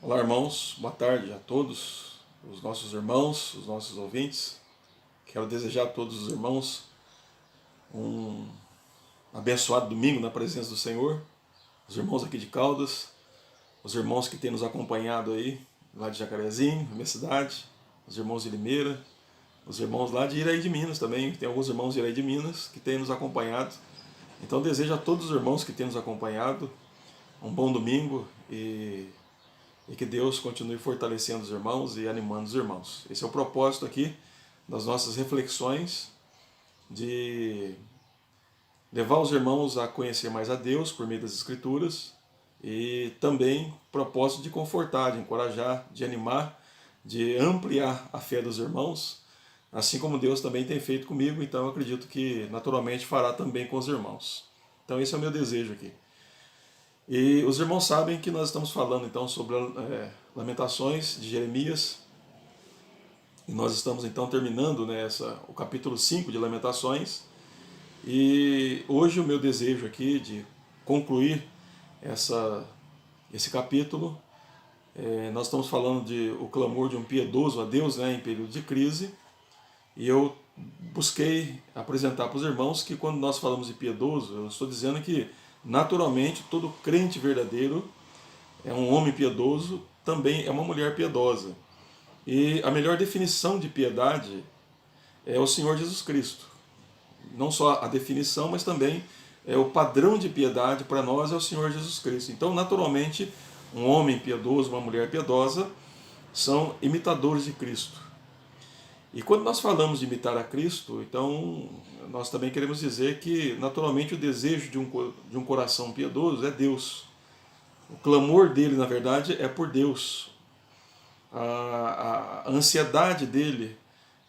Olá, irmãos, boa tarde a todos, os nossos irmãos, os nossos ouvintes. Quero desejar a todos os irmãos um abençoado domingo na presença do Senhor. Os irmãos aqui de Caldas, os irmãos que têm nos acompanhado aí, lá de Jacarezinho, na minha cidade, os irmãos de Limeira, os irmãos lá de Iraí de Minas também, tem alguns irmãos de Iraí de Minas que têm nos acompanhado. Então desejo a todos os irmãos que têm nos acompanhado um bom domingo e que Deus continue fortalecendo os irmãos e animando os irmãos. Esse é o propósito aqui das nossas reflexões, de levar os irmãos a conhecer mais a Deus por meio das Escrituras e também propósito de confortar, de encorajar, de animar, de ampliar a fé dos irmãos, assim como Deus também tem feito comigo, então eu acredito que naturalmente fará também com os irmãos. Então esse é o meu desejo aqui. E os irmãos sabem que nós estamos falando então sobre Lamentações de Jeremias, e nós estamos então terminando, né, o capítulo 5 de Lamentações, e hoje o meu desejo aqui de concluir esse capítulo, nós estamos falando de o clamor de um piedoso a Deus, né, em período de crise, e eu busquei apresentar para os irmãos que quando nós falamos de piedoso, eu estou dizendo que naturalmente todo crente verdadeiro é um homem piedoso, também é uma mulher piedosa. E a melhor definição de piedade é o Senhor Jesus Cristo. Não só a definição, mas também o padrão de piedade para nós é o Senhor Jesus Cristo. Então, naturalmente, um homem piedoso, uma mulher piedosa, são imitadores de Cristo. E quando nós falamos de imitar a Cristo, então nós também queremos dizer que, naturalmente, o desejo de um coração piedoso é Deus. O clamor dele, na verdade, é por Deus. A ansiedade dele,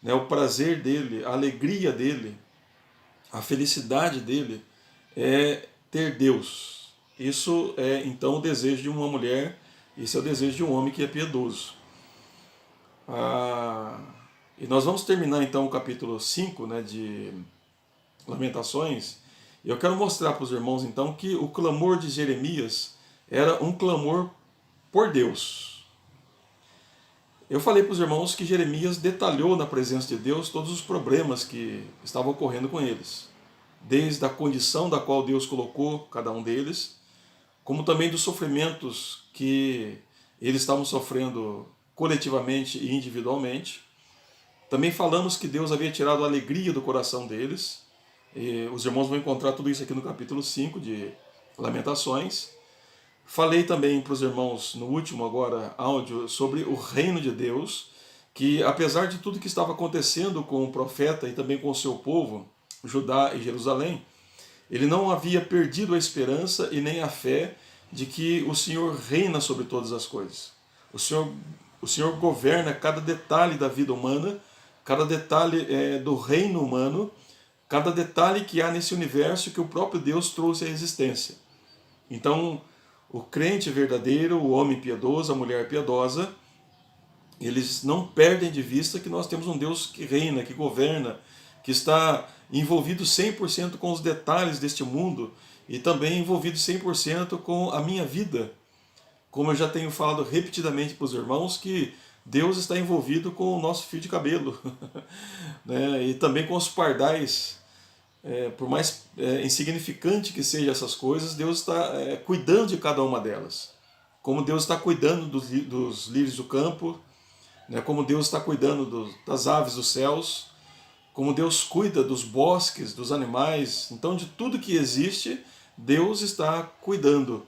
né, o prazer dele, a alegria dele, a felicidade dele é ter Deus. Isso é, então, o desejo de uma mulher, esse é o desejo de um homem que é piedoso. E nós vamos terminar, então, o capítulo 5, né, de Lamentações, e eu quero mostrar para os irmãos, então, que o clamor de Jeremias era um clamor por Deus. Eu falei para os irmãos que Jeremias detalhou na presença de Deus todos os problemas que estavam ocorrendo com eles, desde a condição da qual Deus colocou cada um deles, como também dos sofrimentos que eles estavam sofrendo coletivamente e individualmente. Também falamos que Deus havia tirado a alegria do coração deles, e os irmãos vão encontrar tudo isso aqui no capítulo 5 de Lamentações. Falei também para os irmãos no último agora áudio sobre o reino de Deus, que apesar de tudo que estava acontecendo com o profeta e também com o seu povo, Judá e Jerusalém, ele não havia perdido a esperança e nem a fé de que o Senhor reina sobre todas as coisas. O Senhor governa cada detalhe da vida humana, cada detalhe do reino humano, cada detalhe que há nesse universo que o próprio Deus trouxe à existência. Então, o crente verdadeiro, o homem piedoso, a mulher piedosa, eles não perdem de vista que nós temos um Deus que reina, que governa, que está envolvido 100% com os detalhes deste mundo e também envolvido 100% com a minha vida. Como eu já tenho falado repetidamente para os irmãos, que Deus está envolvido com o nosso fio de cabelo, né? E também com os pardais. Por mais insignificante que sejam essas coisas, Deus está cuidando de cada uma delas. Como Deus está cuidando dos lírios do campo, né? Como Deus está cuidando das aves dos céus, como Deus cuida dos bosques, dos animais. Então, de tudo que existe, Deus está cuidando.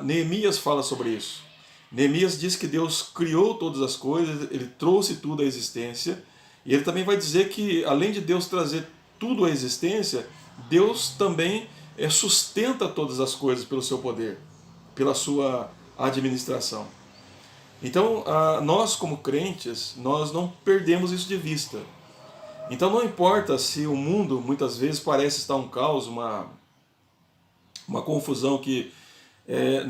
Neemias fala sobre isso. Neemias diz que Deus criou todas as coisas, ele trouxe tudo à existência, e ele também vai dizer que, além de Deus trazer tudo à existência, Deus também sustenta todas as coisas pelo seu poder, pela sua administração. Então, nós como crentes, nós não perdemos isso de vista. Então não importa se o mundo muitas vezes parece estar um caos, uma confusão que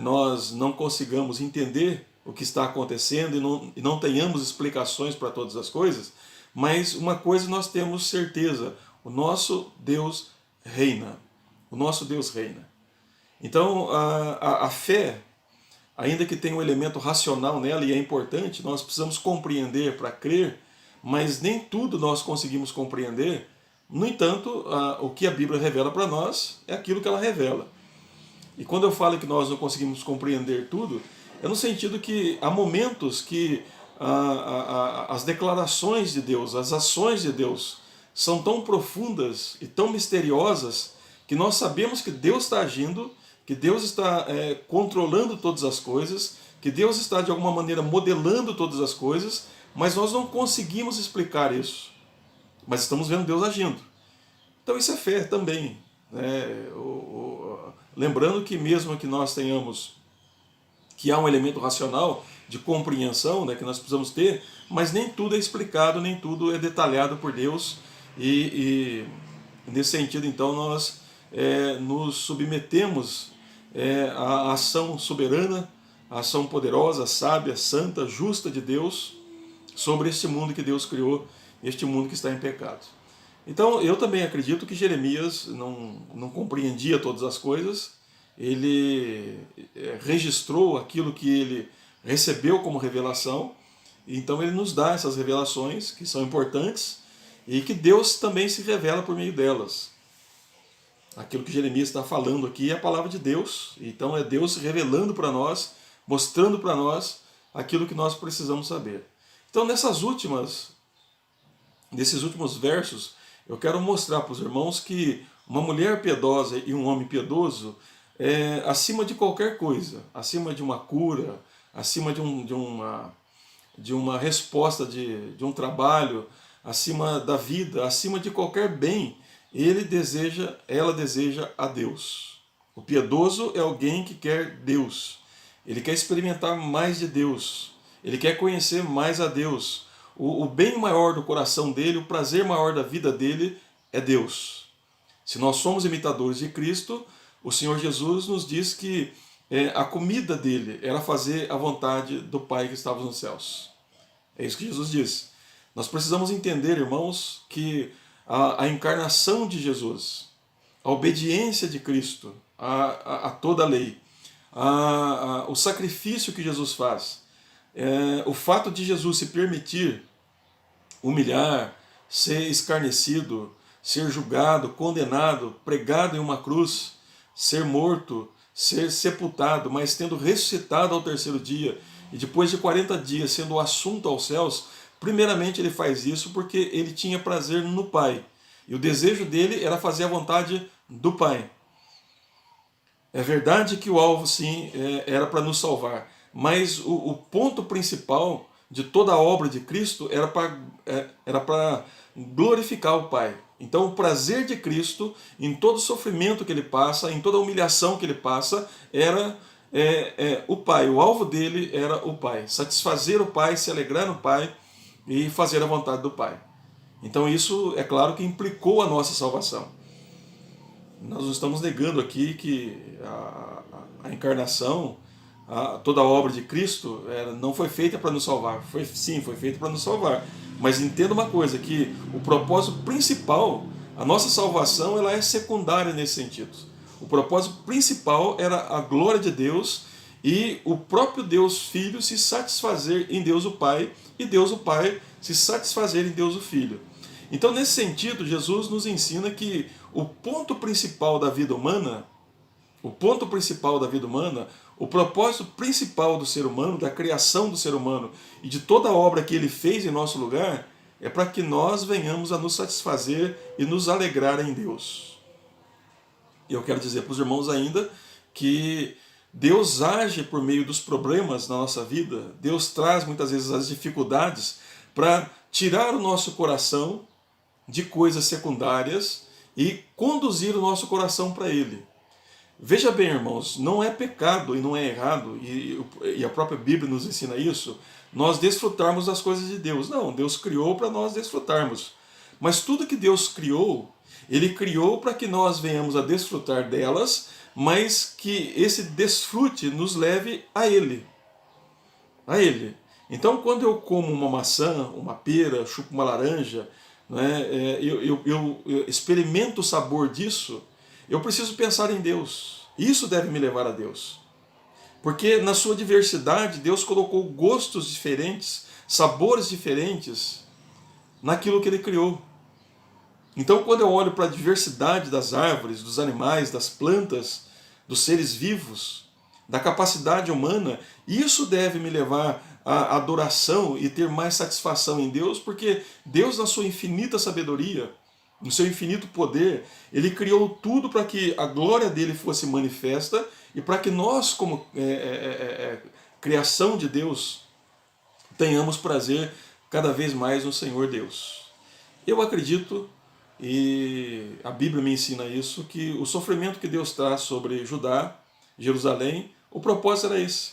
nós não consigamos entender o que está acontecendo e não tenhamos explicações para todas as coisas, mas uma coisa nós temos certeza: o nosso Deus reina. O nosso Deus reina. Então a fé ainda que tenha um elemento racional nela, e é importante, nós precisamos compreender para crer, mas nem tudo nós conseguimos compreender. No entanto, o que a Bíblia revela para nós é aquilo que ela revela. E quando eu falo que nós não conseguimos compreender tudo, é no sentido que há momentos que as declarações de Deus, as ações de Deus, são tão profundas e tão misteriosas que nós sabemos que Deus está agindo, que Deus está controlando todas as coisas, que Deus está de alguma maneira modelando todas as coisas, mas nós não conseguimos explicar isso. Mas estamos vendo Deus agindo. Então isso é fé também. Né? Lembrando que mesmo que nós tenhamos, que há um elemento racional de compreensão, né, que nós precisamos ter, mas nem tudo é explicado, nem tudo é detalhado por Deus, e nesse sentido então nós nos submetemos à ação soberana, à ação poderosa, sábia, santa, justa de Deus sobre este mundo que Deus criou, este mundo que está em pecado. Então eu também acredito que Jeremias não compreendia todas as coisas, ele registrou aquilo que ele recebeu como revelação, então ele nos dá essas revelações que são importantes e que Deus também se revela por meio delas. Aquilo que Jeremias está falando aqui é a palavra de Deus, então é Deus se revelando para nós, mostrando para nós aquilo que nós precisamos saber. Então nesses últimos versos, eu quero mostrar para os irmãos que uma mulher piedosa e um homem piedoso é acima de qualquer coisa, acima de uma cura, acima de uma resposta de um trabalho, acima da vida, acima de qualquer bem, ela deseja a Deus. O piedoso é alguém que quer Deus, ele quer experimentar mais de Deus, ele quer conhecer mais a Deus. O bem maior do coração dele, o prazer maior da vida dele é Deus. Se nós somos imitadores de Cristo, o Senhor Jesus nos diz que a comida dele era fazer a vontade do Pai que estava nos céus. É isso que Jesus diz. Nós precisamos entender, irmãos, que a encarnação de Jesus, a obediência de Cristo a toda a lei, o sacrifício que Jesus faz, o fato de Jesus se permitir humilhar, ser escarnecido, ser julgado, condenado, pregado em uma cruz, ser morto, ser sepultado, mas tendo ressuscitado ao terceiro dia, e depois de 40 dias sendo assunto aos céus, primeiramente ele faz isso porque ele tinha prazer no Pai. E o desejo dele era fazer a vontade do Pai. É verdade que o alvo, sim, era para nos salvar, mas o ponto principal de toda a obra de Cristo era para glorificar o Pai. Então o prazer de Cristo, em todo o sofrimento que ele passa, em toda a humilhação que ele passa, era o Pai. O alvo dele era o Pai. Satisfazer o Pai, se alegrar no Pai e fazer a vontade do Pai. Então isso, é claro, que implicou a nossa salvação. Nós não estamos negando aqui que a encarnação, toda a obra de Cristo não foi feita para nos salvar. Sim, foi feita para nos salvar. Mas entenda uma coisa, que o propósito principal, a nossa salvação, ela é secundária nesse sentido. O propósito principal era a glória de Deus e o próprio Deus Filho se satisfazer em Deus o Pai e Deus o Pai se satisfazer em Deus o Filho. Então, nesse sentido, Jesus nos ensina que o ponto principal da vida humana, o propósito principal do ser humano, da criação do ser humano e de toda a obra que ele fez em nosso lugar, é para que nós venhamos a nos satisfazer e nos alegrar em Deus. E eu quero dizer para os irmãos ainda que Deus age por meio dos problemas na nossa vida, Deus traz muitas vezes as dificuldades para tirar o nosso coração de coisas secundárias e conduzir o nosso coração para Ele. Veja bem, irmãos, não é pecado e não é errado, e a própria Bíblia nos ensina isso, nós desfrutarmos das coisas de Deus. Não, Deus criou para nós desfrutarmos. Mas tudo que Deus criou, Ele criou para que nós venhamos a desfrutar delas, mas que esse desfrute nos leve a Ele. A Ele. Então, quando eu como uma maçã, uma pera, chupo uma laranja, né, eu experimento o sabor disso, eu preciso pensar em Deus. Isso deve me levar a Deus. Porque na sua diversidade, Deus colocou gostos diferentes, sabores diferentes naquilo que Ele criou. Então, quando eu olho para a diversidade das árvores, dos animais, das plantas, dos seres vivos, da capacidade humana, isso deve me levar à adoração e ter mais satisfação em Deus, porque Deus, na sua infinita sabedoria, no seu infinito poder, Ele criou tudo para que a glória dele fosse manifesta e para que nós, como criação de Deus, tenhamos prazer cada vez mais no Senhor Deus. Eu acredito, e a Bíblia me ensina isso, que o sofrimento que Deus traz sobre Judá, Jerusalém, o propósito era esse.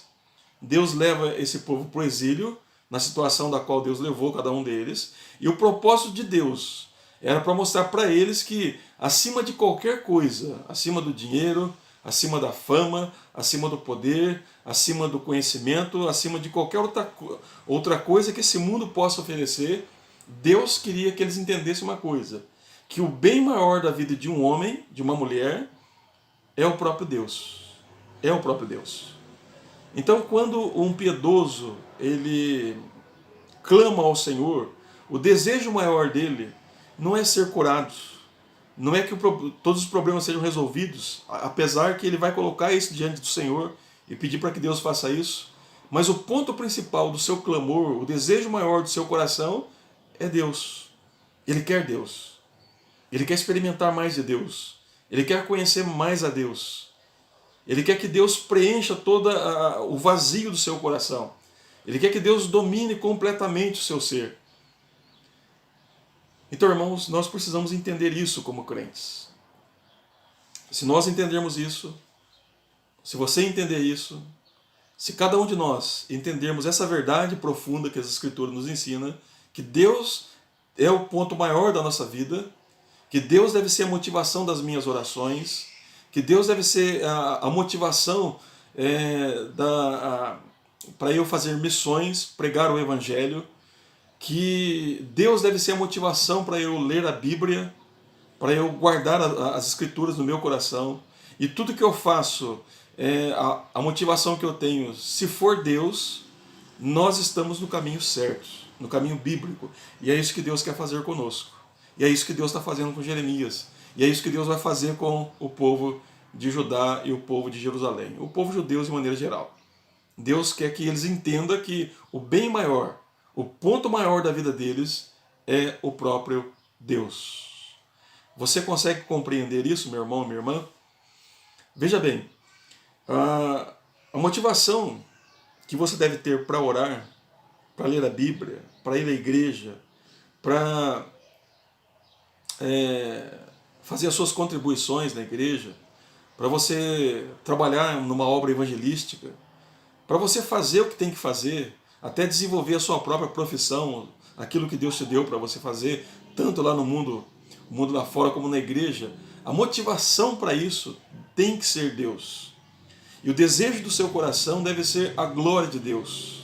Deus leva esse povo para o exílio, na situação da qual Deus levou cada um deles, e o propósito de Deus era para mostrar para eles que, acima de qualquer coisa, acima do dinheiro, acima da fama, acima do poder, acima do conhecimento, acima de qualquer outra coisa que esse mundo possa oferecer, Deus queria que eles entendessem uma coisa, que o bem maior da vida de um homem, de uma mulher, é o próprio Deus. É o próprio Deus. Então, quando um piedoso ele clama ao Senhor, o desejo maior dele não é ser curado, não é que todos os problemas sejam resolvidos, apesar que ele vai colocar isso diante do Senhor e pedir para que Deus faça isso, mas o ponto principal do seu clamor, o desejo maior do seu coração é Deus. Ele quer Deus. Ele quer experimentar mais de Deus. Ele quer conhecer mais a Deus. Ele quer que Deus preencha todo o vazio do seu coração. Ele quer que Deus domine completamente o seu ser. Então, irmãos, nós precisamos entender isso como crentes. Se nós entendermos isso, se você entender isso, se cada um de nós entendermos essa verdade profunda que as Escrituras nos ensinam, que Deus é o ponto maior da nossa vida, que Deus deve ser a motivação das minhas orações, que Deus deve ser a motivação para eu fazer missões, pregar o Evangelho, que Deus deve ser a motivação para eu ler a Bíblia, para eu guardar as Escrituras no meu coração, e tudo que eu faço, a motivação que eu tenho, se for Deus, nós estamos no caminho certo, no caminho bíblico, e é isso que Deus quer fazer conosco, e é isso que Deus está fazendo com Jeremias, e é isso que Deus vai fazer com o povo de Judá e o povo de Jerusalém, o povo judeu de maneira geral. Deus quer que eles entendam que o bem maior, o ponto maior da vida deles é o próprio Deus. Você consegue compreender isso, meu irmão, minha irmã? Veja bem, a motivação que você deve ter para orar, para ler a Bíblia, para ir à igreja, para fazer as suas contribuições na igreja, para você trabalhar numa obra evangelística, para você fazer o que tem que fazer, até desenvolver a sua própria profissão, aquilo que Deus te deu para você fazer, tanto lá no mundo lá fora como na igreja, a motivação para isso tem que ser Deus. E o desejo do seu coração deve ser a glória de Deus.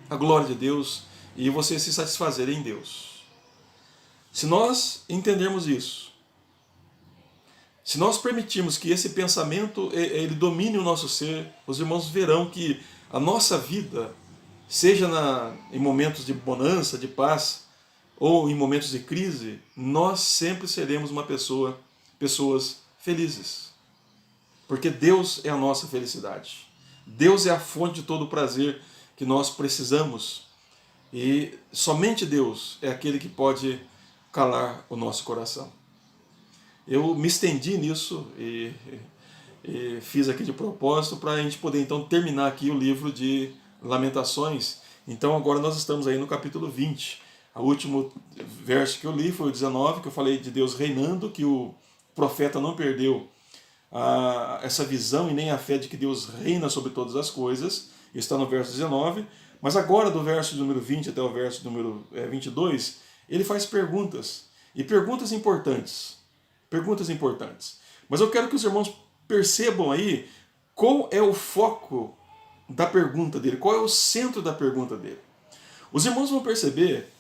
A glória de Deus e você se satisfazer em Deus. Se nós entendermos isso, se nós permitirmos que esse pensamento ele domine o nosso ser, os irmãos verão que a nossa vida, seja em momentos de bonança, de paz, ou em momentos de crise, nós sempre seremos pessoas felizes. Porque Deus é a nossa felicidade. Deus é a fonte de todo o prazer que nós precisamos. E somente Deus é aquele que pode calar o nosso coração. Eu me estendi nisso e fiz aqui de propósito para a gente poder então terminar aqui o livro de Lamentações. Então agora nós estamos aí no capítulo 20. O último verso que eu li foi o 19, que eu falei de Deus reinando, que o profeta não perdeu essa visão e nem a fé de que Deus reina sobre todas as coisas. Está no verso 19. Mas agora do verso número 20 até o verso número 22, ele faz perguntas. E perguntas importantes. Perguntas importantes. Mas eu quero que os irmãos percebam aí qual é o foco da pergunta dele, qual é o centro da pergunta dele. Os irmãos vão perceber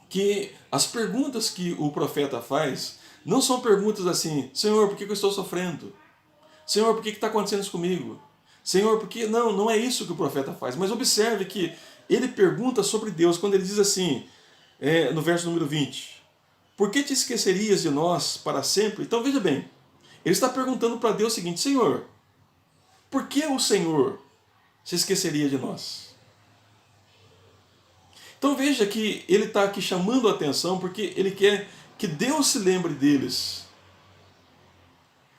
que as perguntas que o profeta faz não são perguntas assim: Senhor, por que eu estou sofrendo? Senhor, por que está acontecendo isso comigo? Senhor, porque não é isso que o profeta faz. Mas observe que ele pergunta sobre Deus quando ele diz assim, no verso número 20: por que te esquecerias de nós para sempre? Então veja bem, ele está perguntando para Deus o seguinte: Senhor, por que o Senhor se esqueceria de nós? Então veja que ele está aqui chamando a atenção porque ele quer que Deus se lembre deles.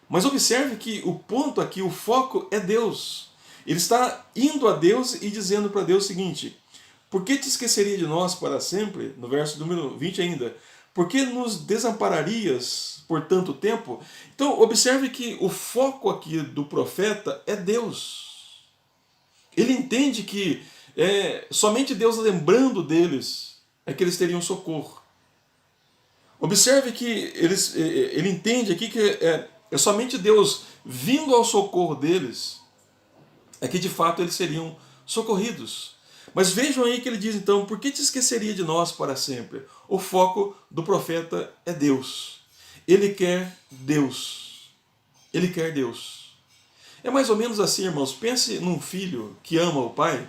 Mas observe que o ponto aqui, o foco é Deus. Ele está indo a Deus e dizendo para Deus o seguinte: por que te esqueceria de nós para sempre? No verso número 20 ainda. Por que nos desampararias por tanto tempo? Então observe que o foco aqui do profeta é Deus. Ele entende que somente Deus lembrando deles é que eles teriam socorro. Observe que ele entende aqui que é somente Deus vindo ao socorro deles é que de fato eles seriam socorridos. Mas vejam aí que ele diz então: por que te esqueceria de nós para sempre? O foco do profeta é Deus. Ele quer Deus. Ele quer Deus. É mais ou menos assim, irmãos. Pense num filho que ama o pai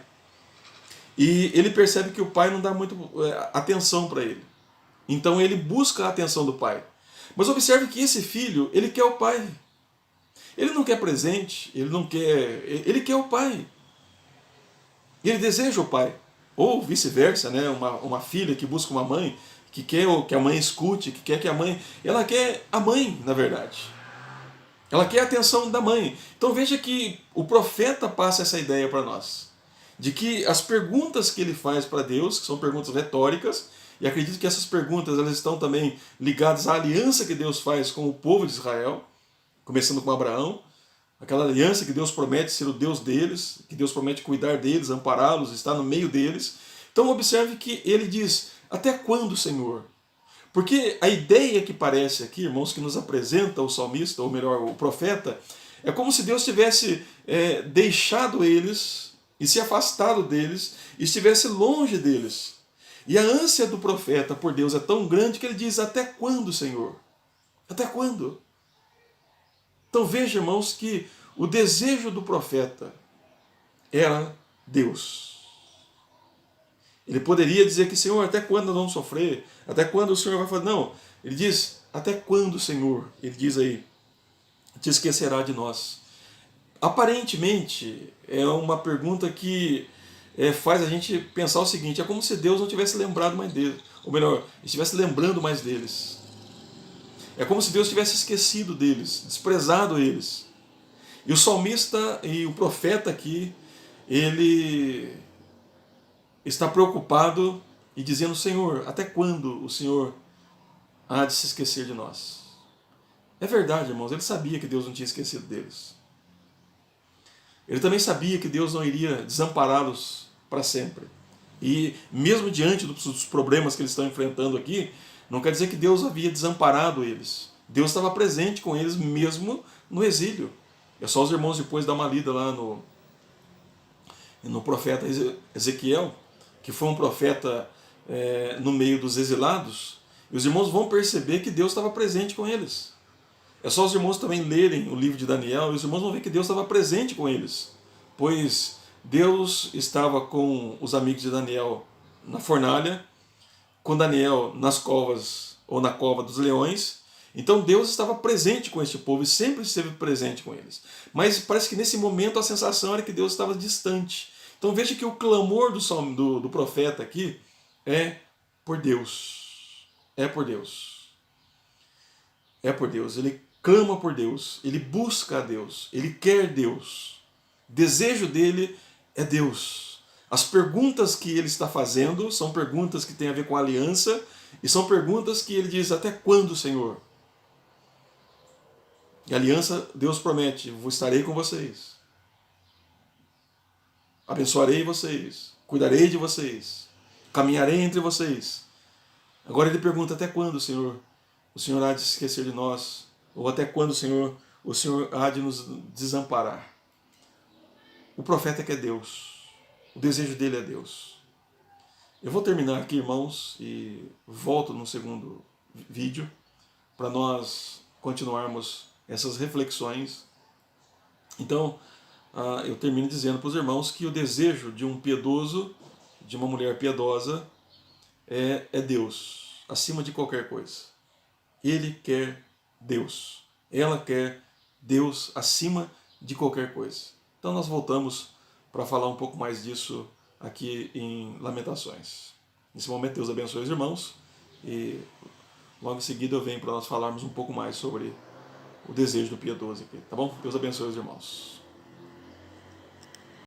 e ele percebe que o pai não dá muito atenção para ele. Então ele busca a atenção do pai. Mas observe que esse filho, ele quer o pai. Ele não quer presente, ele quer o pai. Ele deseja o pai. Ou vice-versa, né? Uma filha que busca uma mãe, que quer que a mãe escute, que quer que a mãe... Ela quer a mãe, na verdade. Ela quer a atenção da mãe. Então veja que o profeta passa essa ideia para nós. De que as perguntas que ele faz para Deus, que são perguntas retóricas, e acredito que essas perguntas elas estão também ligadas à aliança que Deus faz com o povo de Israel, começando com Abraão, aquela aliança que Deus promete ser o Deus deles, que Deus promete cuidar deles, ampará-los, estar no meio deles. Então observe que ele diz: até quando, Senhor? Porque a ideia que parece aqui, irmãos, que nos apresenta o salmista, ou melhor, o profeta, é como se Deus tivesse deixado eles e se afastado deles e estivesse longe deles. E a ânsia do profeta por Deus é tão grande que ele diz: até quando, Senhor? Até quando? Então veja, irmãos, que o desejo do profeta era Deus. Ele poderia dizer que: Senhor, até quando nós vamos sofrer? Até quando o Senhor vai fazer? Não, ele diz: até quando, Senhor? Ele diz aí: te esquecerá de nós. Aparentemente, é uma pergunta que faz a gente pensar o seguinte: é como se Deus não tivesse lembrado mais deles, ou melhor, estivesse lembrando mais deles. É como se Deus tivesse esquecido deles, desprezado eles. E o salmista e o profeta aqui, ele está preocupado e dizendo: Senhor, até quando o Senhor há de se esquecer de nós? É verdade, irmãos, ele sabia que Deus não tinha esquecido deles. Ele também sabia que Deus não iria desampará-los para sempre. E mesmo diante dos problemas que eles estão enfrentando aqui, não quer dizer que Deus havia desamparado eles. Deus estava presente com eles mesmo no exílio. É só os irmãos depois dar uma lida lá no profeta Ezequiel, que foi um profeta no meio dos exilados, e os irmãos vão perceber que Deus estava presente com eles. É só os irmãos também lerem o livro de Daniel, e os irmãos vão ver que Deus estava presente com eles, pois Deus estava com os amigos de Daniel na fornalha, com Daniel nas covas ou na cova dos leões. Então Deus estava presente com este povo e sempre esteve presente com eles. Mas parece que nesse momento a sensação era que Deus estava distante. Então veja que o clamor do profeta aqui é por Deus. É por Deus. É por Deus. Ele clama por Deus, ele busca a Deus, ele quer Deus. O desejo dele é Deus. As perguntas que ele está fazendo são perguntas que têm a ver com a aliança e são perguntas que ele diz: até quando, Senhor? E a aliança, Deus promete: estarei com vocês, abençoarei vocês, cuidarei de vocês, caminharei entre vocês. Agora ele pergunta: até quando, Senhor, o Senhor há de se esquecer de nós? Ou até quando, Senhor, o Senhor há de nos desamparar? O profeta quer Deus. O desejo dele é Deus. Eu vou terminar aqui, irmãos, e volto no segundo vídeo para nós continuarmos essas reflexões. Então, eu termino dizendo para os irmãos que o desejo de um piedoso, de uma mulher piedosa, é Deus, acima de qualquer coisa. Ele quer Deus. Ela quer Deus acima de qualquer coisa. Então nós voltamos para falar um pouco mais disso aqui em Lamentações. Nesse momento, Deus abençoe os irmãos e logo em seguida eu venho para nós falarmos um pouco mais sobre o desejo do piedoso aqui, tá bom? Deus abençoe os irmãos.